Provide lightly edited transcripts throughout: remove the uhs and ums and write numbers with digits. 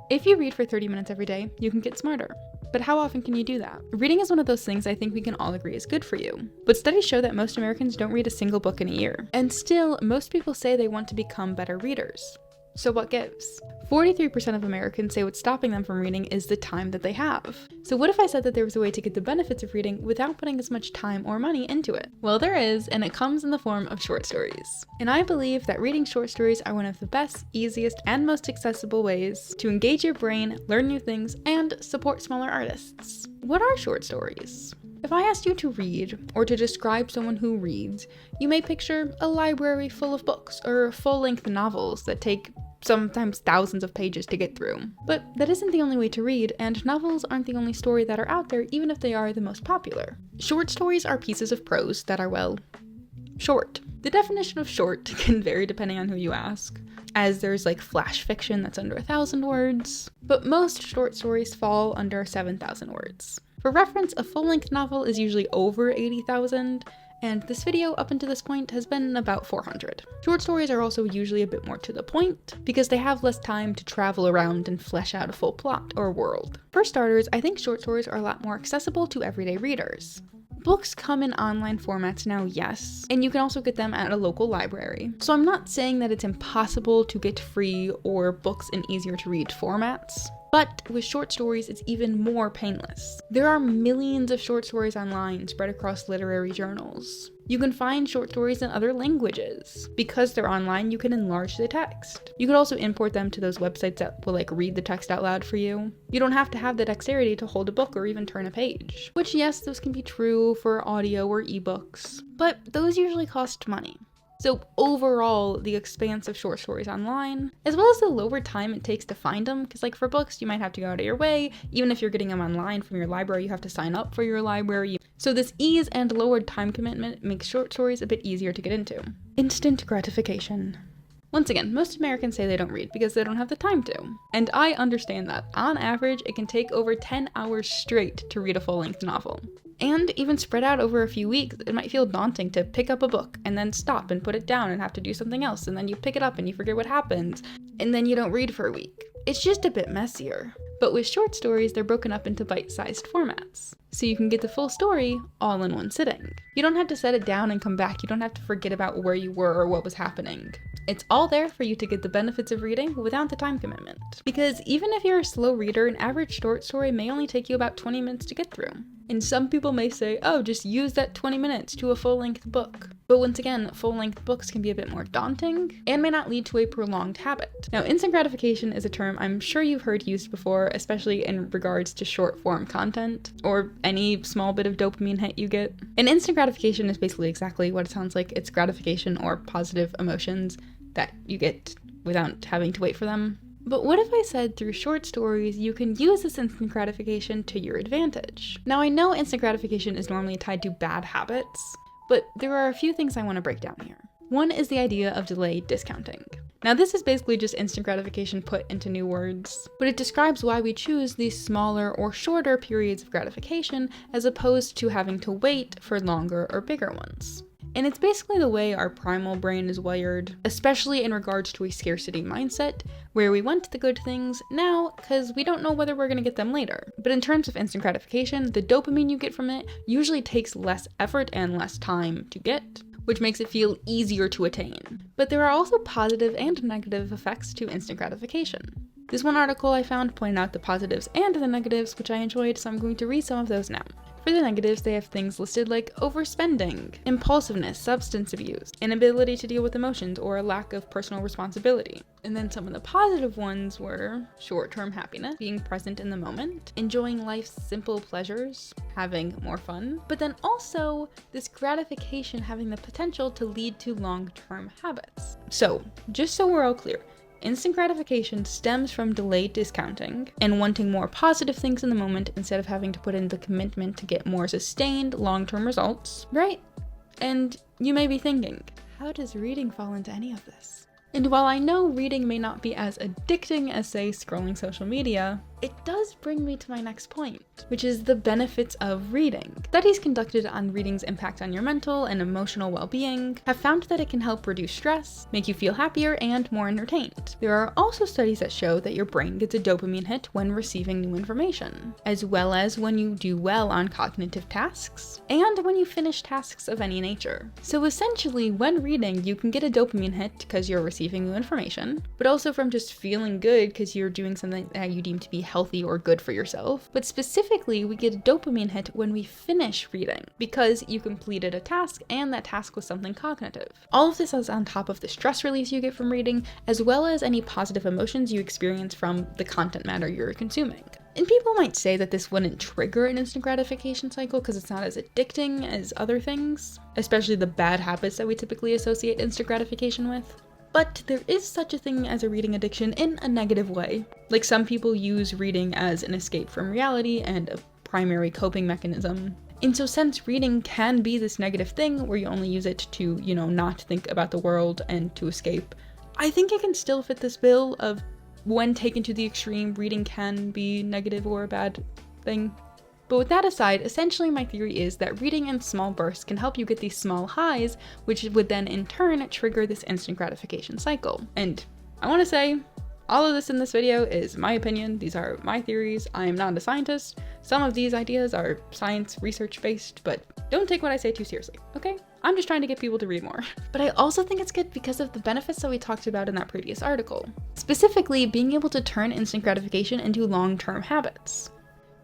If you read for 30 minutes every day, you can get smarter. But how often can you do that? Reading is one of those things I think we can all agree is good for you. But studies show that most Americans don't read a single book in a year. And still, most people say they want to become better readers. So what gives? 43% of Americans say what's stopping them from reading is the time that they have. So what if I said that there was a way to get the benefits of reading without putting as much time or money into it? Well, there is, and it comes in the form of short stories. And I believe that reading short stories are one of the best, easiest, and most accessible ways to engage your brain, learn new things, and support smaller artists. What are short stories? If I asked you to read, or to describe someone who reads, you may picture a library full of books, or full-length novels that take sometimes thousands of pages to get through. But that isn't the only way to read, and novels aren't the only story that are out there, even if they are the most popular. Short stories are pieces of prose that are, well, short. The definition of short can vary depending on who you ask, as there's like flash fiction that's under 1,000 words, but most short stories fall under 7,000 words. For reference, a full-length novel is usually over 80,000, and this video up until this point has been about 400. Short stories are also usually a bit more to the point, because they have less time to travel around and flesh out a full plot or world. For starters, I think short stories are a lot more accessible to everyday readers. Books come in online formats now, yes, and you can also get them at a local library. So I'm not saying that it's impossible to get free or books in easier to read formats. But with short stories, it's even more painless. There are millions of short stories online spread across literary journals. You can find short stories in other languages. Because they're online, you can enlarge the text. You could also import them to those websites that will read the text out loud for you. You don't have to have the dexterity to hold a book or even turn a page. Which, yes, those can be true for audio or ebooks, but those usually cost money. So overall, the expanse of short stories online, as well as the lower time it takes to find them, because for books, you might have to go out of your way. Even if you're getting them online from your library, you have to sign up for your library. So this ease and lowered time commitment makes short stories a bit easier to get into. Instant gratification. Once again, most Americans say they don't read because they don't have the time to. And I understand that. On average, it can take over 10 hours straight to read a full-length novel. And even spread out over a few weeks, it might feel daunting to pick up a book and then stop and put it down and have to do something else, and then you pick it up and you forget what happens, and then you don't read for a week. It's just a bit messier. But with short stories, they're broken up into bite-sized formats, so you can get the full story all in one sitting. You don't have to set it down and come back. You don't have to forget about where you were or what was happening. It's all there for you to get the benefits of reading without the time commitment. Because even if you're a slow reader, an average short story may only take you about 20 minutes to get through. And some people may say, oh, just use that 20 minutes to a full-length book. But once again, full-length books can be a bit more daunting and may not lead to a prolonged habit. Now, instant gratification is a term I'm sure you've heard used before, especially in regards to short-form content or any small bit of dopamine hit you get. And instant gratification is basically exactly what it sounds like. It's gratification or positive emotions that you get without having to wait for them. But what if I said through short stories, you can use this instant gratification to your advantage? Now, I know instant gratification is normally tied to bad habits, but there are a few things I want to break down here. One is the idea of delayed discounting. Now, this is basically just instant gratification put into new words, but it describes why we choose these smaller or shorter periods of gratification as opposed to having to wait for longer or bigger ones. And it's basically the way our primal brain is wired, especially in regards to a scarcity mindset, where we want the good things now because we don't know whether we're going to get them later. But in terms of instant gratification, the dopamine you get from it usually takes less effort and less time to get, which makes it feel easier to attain. But there are also positive and negative effects to instant gratification. This one article I found pointed out the positives and the negatives, which I enjoyed, so I'm going to read some of those now. For the negatives, they have things listed like overspending, impulsiveness, substance abuse, inability to deal with emotions, or a lack of personal responsibility. And then some of the positive ones were short-term happiness, being present in the moment, enjoying life's simple pleasures, having more fun, but then also this gratification having the potential to lead to long-term habits. So, just so we're all clear, instant gratification stems from delayed discounting and wanting more positive things in the moment instead of having to put in the commitment to get more sustained long-term results, right? And you may be thinking, how does reading fall into any of this? And while I know reading may not be as addicting as, say, scrolling social media, it does bring me to my next point, which is the benefits of reading. Studies conducted on reading's impact on your mental and emotional well-being have found that it can help reduce stress, make you feel happier, and more entertained. There are also studies that show that your brain gets a dopamine hit when receiving new information, as well as when you do well on cognitive tasks, and when you finish tasks of any nature. So essentially, when reading, you can get a dopamine hit because you're receiving new information, but also from just feeling good because you're doing something that you deem to be healthy or good for yourself. But specifically, we get a dopamine hit when we finish reading because you completed a task and that task was something cognitive. All of this is on top of the stress release you get from reading, as well as any positive emotions you experience from the content matter you're consuming. And people might say that this wouldn't trigger an instant gratification cycle because it's not as addicting as other things, especially the bad habits that we typically associate instant gratification with. But there is such a thing as a reading addiction in a negative way. Like, some people use reading as an escape from reality and a primary coping mechanism. And so since reading can be this negative thing where you only use it to, not think about the world and to escape, I think it can still fit this bill of when taken to the extreme, reading can be negative or a bad thing. But with that aside, essentially my theory is that reading in small bursts can help you get these small highs, which would then in turn trigger this instant gratification cycle. And I want to say, all of this in this video is my opinion. These are my theories. I am not a scientist. Some of these ideas are science research based, but don't take what I say too seriously, okay? I'm just trying to get people to read more. But I also think it's good because of the benefits that we talked about in that previous article. Specifically, being able to turn instant gratification into long-term habits.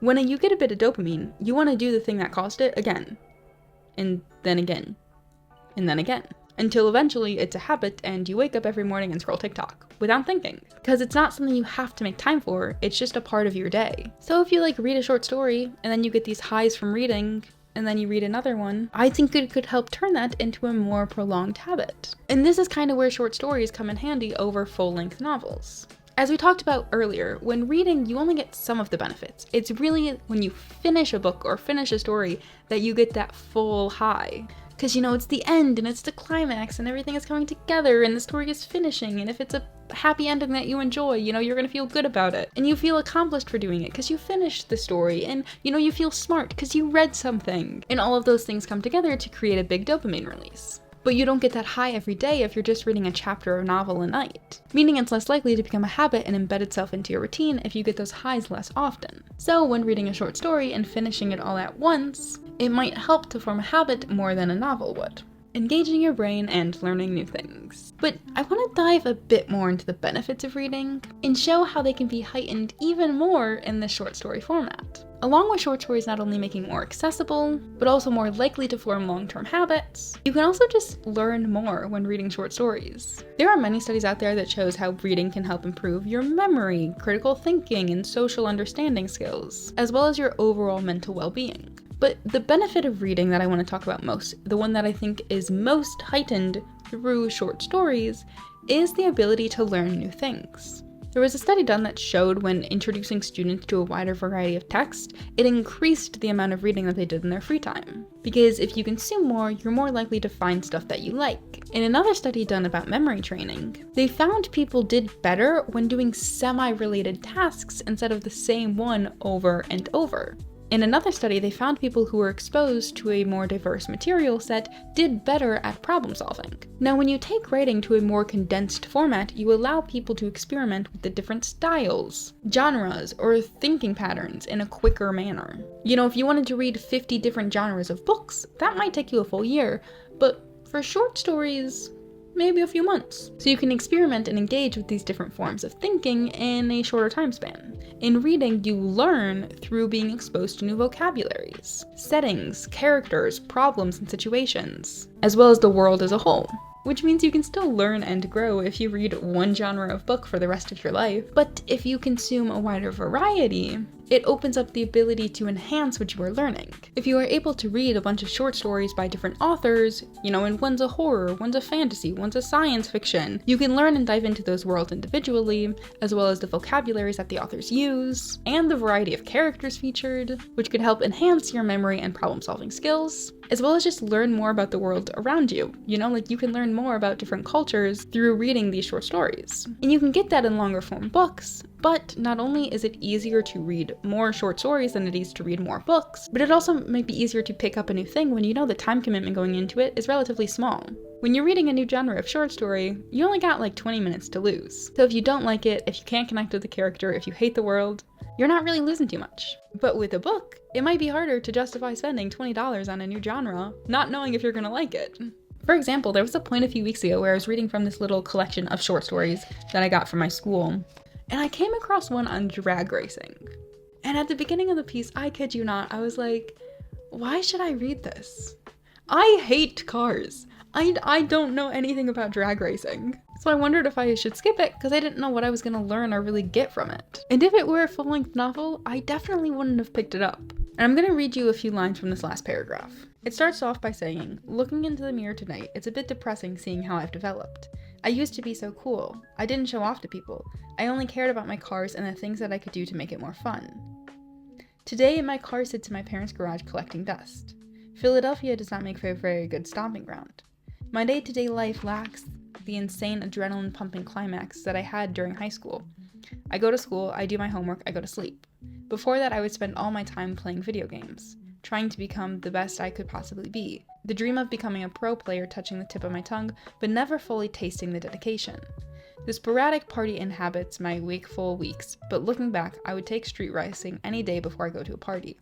When you get a bit of dopamine, you want to do the thing that caused it again, and then again, and then again, until eventually it's a habit and you wake up every morning and scroll TikTok without thinking, because it's not something you have to make time for, it's just a part of your day. So if you read a short story and then you get these highs from reading, and then you read another one, I think it could help turn that into a more prolonged habit. And this is kind of where short stories come in handy over full-length novels. As we talked about earlier, when reading, you only get some of the benefits. It's really when you finish a book or finish a story that you get that full high. Because, it's the end and it's the climax and everything is coming together and the story is finishing. And if it's a happy ending that you enjoy, you're going to feel good about it. And you feel accomplished for doing it because you finished the story. And, you feel smart because you read something. And all of those things come together to create a big dopamine release. But you don't get that high every day if you're just reading a chapter or novel a night, meaning it's less likely to become a habit and embed itself into your routine if you get those highs less often. So when reading a short story and finishing it all at once, it might help to form a habit more than a novel would, engaging your brain and learning new things. But I want to dive a bit more into the benefits of reading and show how they can be heightened even more in the short story format. Along with short stories not only making more accessible, but also more likely to form long-term habits, you can also just learn more when reading short stories. There are many studies out there that shows how reading can help improve your memory, critical thinking, and social understanding skills, as well as your overall mental well-being. But the benefit of reading that I want to talk about most, the one that I think is most heightened through short stories, is the ability to learn new things. There was a study done that showed when introducing students to a wider variety of text, it increased the amount of reading that they did in their free time. Because if you consume more, you're more likely to find stuff that you like. In another study done about memory training, they found people did better when doing semi-related tasks instead of the same one over and over. In another study, they found people who were exposed to a more diverse material set did better at problem solving. Now, when you take writing to a more condensed format, you allow people to experiment with the different styles, genres, or thinking patterns in a quicker manner. If you wanted to read 50 different genres of books, that might take you a full year, but for short stories, maybe a few months. So you can experiment and engage with these different forms of thinking in a shorter time span. In reading, you learn through being exposed to new vocabularies, settings, characters, problems, and situations, as well as the world as a whole. Which means you can still learn and grow if you read one genre of book for the rest of your life. But if you consume a wider variety, it opens up the ability to enhance what you are learning. If you are able to read a bunch of short stories by different authors, and one's a horror, one's a fantasy, one's a science fiction, you can learn and dive into those worlds individually, as well as the vocabularies that the authors use, and the variety of characters featured, which could help enhance your memory and problem-solving skills, as well as just learn more about the world around you. You can learn more about different cultures through reading these short stories. And you can get that in longer form books, But not only is it easier to read more short stories than it is to read more books, but it also might be easier to pick up a new thing when you know the time commitment going into it is relatively small. When you're reading a new genre of short story, you only got like 20 minutes to lose. So if you don't like it, if you can't connect with the character, if you hate the world, you're not really losing too much. But with a book, it might be harder to justify spending $20 on a new genre, not knowing if you're gonna like it. For example, there was a point a few weeks ago where I was reading from this little collection of short stories that I got from my school, and I came across one on drag racing. And at the beginning of the piece, I kid you not, I was like, why should I read this? I hate cars. I don't know anything about drag racing. So I wondered if I should skip it because I didn't know what I was gonna learn or really get from it. And if it were a full-length novel, I definitely wouldn't have picked it up. And I'm gonna read you a few lines from this last paragraph. It starts off by saying, looking into the mirror tonight, it's a bit depressing seeing how I've developed. I used to be so cool. I didn't show off to people. I only cared about my cars and the things that I could do to make it more fun. Today, my car sits in my parents' garage collecting dust. Philadelphia does not make for a very good stomping ground. My day-to-day life lacks the insane adrenaline-pumping climax that I had during high school. I go to school, I do my homework, I go to sleep. Before that, I would spend all my time playing video games, trying to become the best I could possibly be. The dream of becoming a pro player touching the tip of my tongue, but never fully tasting the dedication. The sporadic party inhabits my wakeful weeks, but looking back, I would take street racing any day before I go to a party.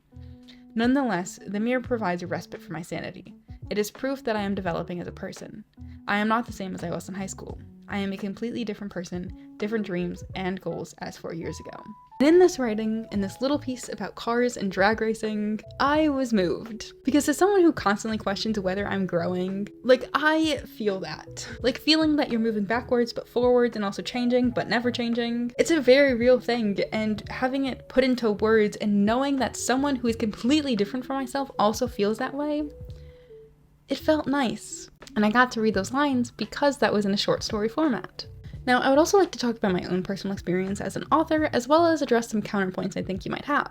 Nonetheless, the mirror provides a respite for my sanity. It is proof that I am developing as a person. I am not the same as I was in high school. I am a completely different person, different dreams and goals as 4 years ago. In this writing, in this little piece about cars and drag racing, I was moved. Because as someone who constantly questions whether I'm growing, I feel that. Feeling that you're moving backwards but forwards and also changing but never changing. It's a very real thing, and having it put into words and knowing that someone who is completely different from myself also feels that way, it felt nice. And I got to read those lines because that was in a short story format. Now, I would also like to talk about my own personal experience as an author, as well as address some counterpoints I think you might have.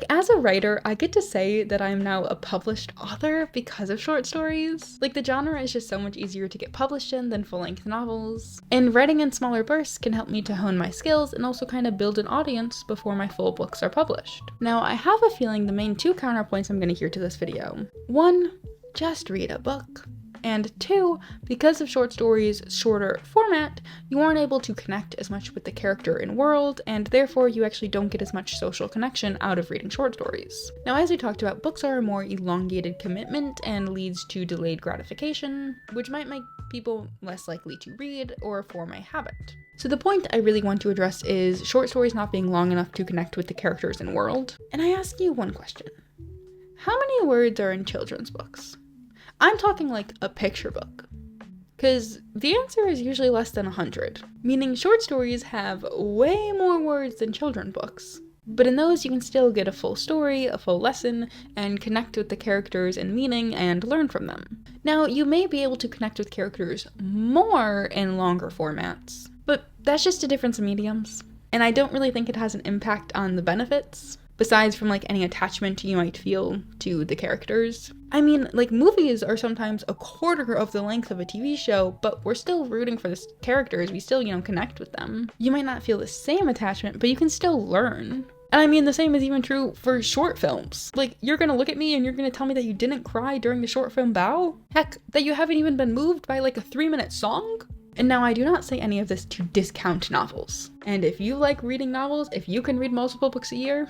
As a writer, I get to say that I am now a published author because of short stories. The genre is just so much easier to get published in than full-length novels. And writing in smaller bursts can help me to hone my skills and also kind of build an audience before my full books are published. Now, I have a feeling the main two counterpoints I'm going to hear to this video. 1, just read a book. And 2, because of short stories' shorter format, you aren't able to connect as much with the character and world, and therefore you actually don't get as much social connection out of reading short stories. Now, as we talked about, books are a more elongated commitment and leads to delayed gratification, which might make people less likely to read or form a habit. So the point I really want to address is short stories not being long enough to connect with the characters and world. And I ask you one question. How many words are in children's books? I'm talking a picture book. Because the answer is usually less than 100, meaning short stories have way more words than children's books. But in those, you can still get a full story, a full lesson, and connect with the characters and meaning and learn from them. Now, you may be able to connect with characters more in longer formats, but that's just a difference in mediums. And I don't really think it has an impact on the benefits, besides from any attachment you might feel to the characters. I mean, movies are sometimes a quarter of the length of a TV show, but we're still rooting for the characters, we still, connect with them. You might not feel the same attachment, but you can still learn. And I mean, the same is even true for short films. You're gonna look at me and you're gonna tell me that you didn't cry during the short film Bow? Heck, that you haven't even been moved by a 3-minute song? And now I do not say any of this to discount novels. And if you like reading novels, if you can read multiple books a year,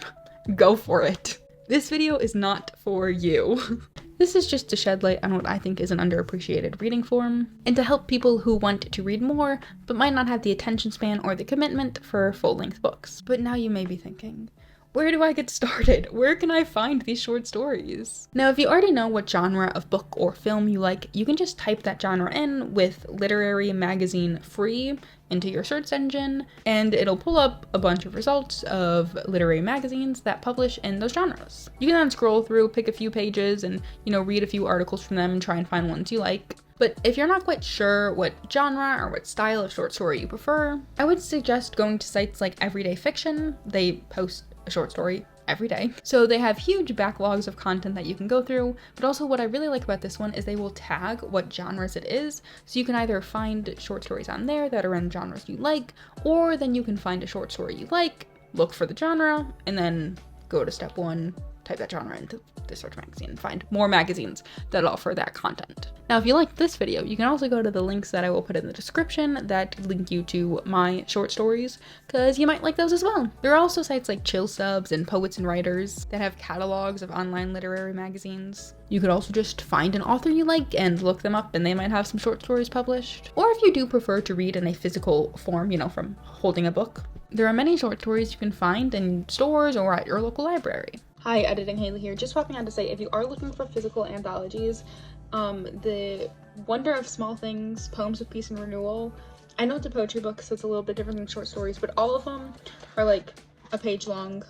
go for it. This video is not for you. This is just to shed light on what I think is an underappreciated reading form, and to help people who want to read more, but might not have the attention span or the commitment for full-length books. But now you may be thinking, where do I get started? Where can I find these short stories? Now, if you already know what genre of book or film you like, you can just type that genre in with literary magazine free into your search engine, and it'll pull up a bunch of results of literary magazines that publish in those genres. You can then scroll through, pick a few pages, and, read a few articles from them and try and find ones you like. But if you're not quite sure what genre or what style of short story you prefer, I would suggest going to sites like Everyday Fiction. They post a short story every day. So they have huge backlogs of content that you can go through, but also what I really like about this one is they will tag what genres it is. So you can either find short stories on there that are in genres you like, or then you can find a short story you like, look for the genre, and then go to step 1, type that genre into the search magazine and find more magazines that offer that content. Now, if you like this video, you can also go to the links that I will put in the description that link you to my short stories, because you might like those as well. There are also sites like Chill Subs and Poets and Writers that have catalogs of online literary magazines. You could also just find an author you like and look them up, and they might have some short stories published. Or if you do prefer to read in a physical form, you know, from holding a book, there are many short stories you can find in stores or at your local library. Hi, Editing Haley here. Just popping on to say, if you are looking for physical anthologies, the Wonder of Small Things, Poems of Peace and Renewal, I know it's a poetry book, so it's a little bit different than short stories, but all of them are like a page long,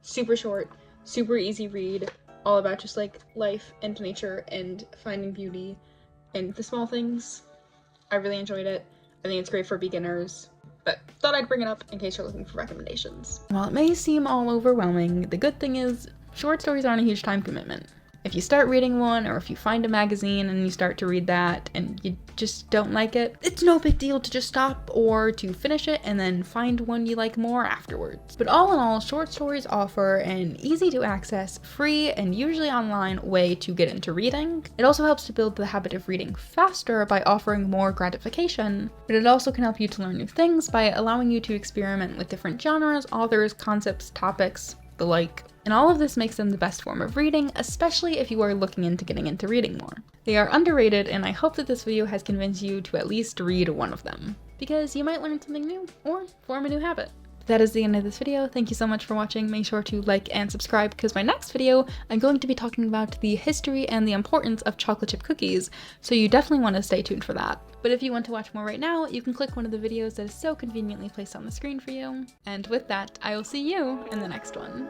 super short, super easy read, all about just like life and nature and finding beauty and the small things. I really enjoyed it. I think it's great for beginners, but thought I'd bring it up in case you're looking for recommendations. While it may seem all overwhelming, the good thing is short stories aren't a huge time commitment. If you start reading one, or if you find a magazine and you start to read that and you just don't like it, it's no big deal to just stop or to finish it and then find one you like more afterwards. But all in all, short stories offer an easy to access, free, and usually online way to get into reading. It also helps to build the habit of reading faster by offering more gratification, but it also can help you to learn new things by allowing you to experiment with different genres, authors, concepts, topics, the like. And all of this makes them the best form of reading, especially if you are looking into getting into reading more. They are underrated, and I hope that this video has convinced you to at least read one of them, because you might learn something new or form a new habit. That is the end of this video. Thank you so much for watching. Make sure to like and subscribe, because my next video, I'm going to be talking about the history and the importance of chocolate chip cookies, so you definitely want to stay tuned for that. But if you want to watch more right now, you can click one of the videos that is so conveniently placed on the screen for you. And with that, I will see you in the next one.